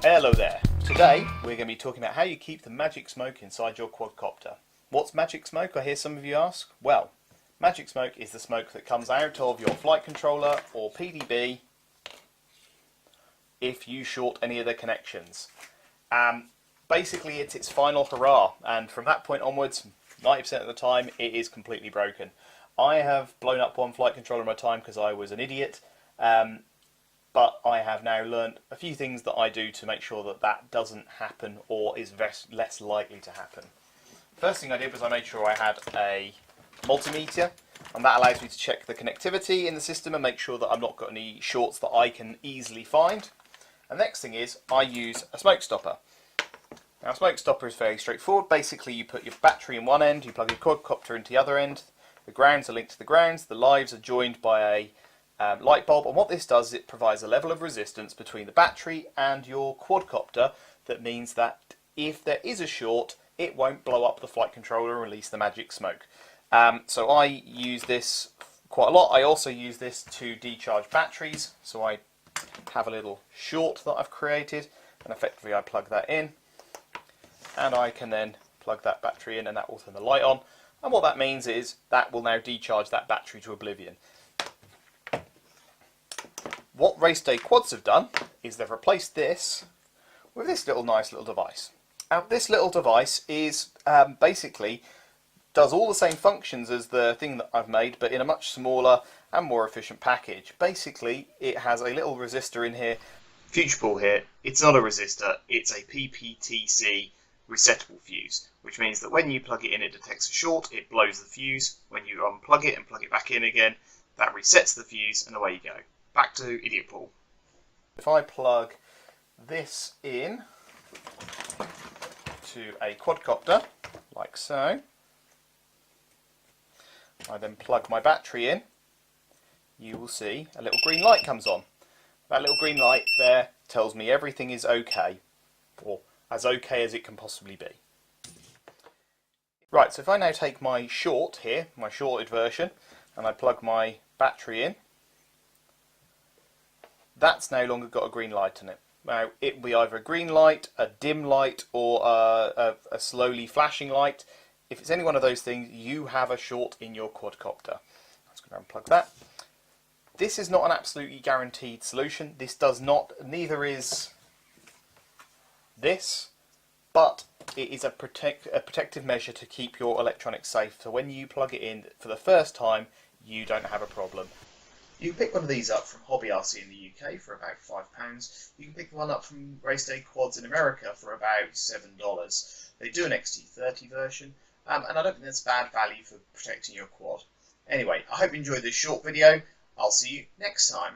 Hello there. Today we're going to be talking about how you keep the magic smoke inside your quadcopter. What's magic smoke, I hear some of you ask? Well, magic smoke is the smoke that comes out of your flight controller or PDB if you short any of the connections. Basically it's its final hurrah, and from that point onwards 90% of the time it is completely broken. I have blown up one flight controller in my time because I was an idiot. But I have now learned a few things that I do to make sure that that doesn't happen or is less likely to happen. First thing I did was I made sure I had a multimeter, and that allows me to check the connectivity in the system and make sure that I've not got any shorts that I can easily find. And the next thing is I use a smoke stopper. Now a smoke stopper is very straightforward. Basically you put your battery in one end, you plug your quadcopter into the other end, the grounds are linked to the grounds, the lives are joined by a light bulb, and what this does is it provides a level of resistance between the battery and your quadcopter that means that if there is a short it won't blow up the flight controller and release the magic smoke. So I use this quite a lot. I also use this to decharge batteries, so I have a little short that I've created and effectively I plug that in and I can then plug that battery in and that will turn the light on, and what that means is that will now decharge that battery to oblivion. What Raceday Quads have done is they've replaced this with this nice little device. Now this little device is basically does all the same functions as the thing that I've made, but in a much smaller and more efficient package. Basically it has a little resistor in here. Future pull here, it's not a resistor, it's a PPTC resettable fuse, which means that when you plug it in it detects a short, it blows the fuse. When you unplug it and plug it back in again, that resets the fuse and away you go. Back to Idiot Paul. If I plug this in to a quadcopter, like so, I then plug my battery in, you will see a little green light comes on. That little green light there tells me everything is okay, or as okay as it can possibly be. Right, so if I now take my short here, my shorted version, and I plug my battery in, that's no longer got a green light in it. Now it will be either a green light, a dim light, or a slowly flashing light. If it's any one of those things, you have a short in your quadcopter. I'm just going to unplug that. This is not an absolutely guaranteed solution. This does not, neither is this, but it is a protective measure to keep your electronics safe. So when you plug it in for the first time, you don't have a problem. You can pick one of these up from HobbyRc in the UK for about £5. You can pick one up from Raceday Quads in America for about $7. They do an XT30 version, and I don't think that's bad value for protecting your quad. Anyway, I hope you enjoyed this short video. I'll see you next time.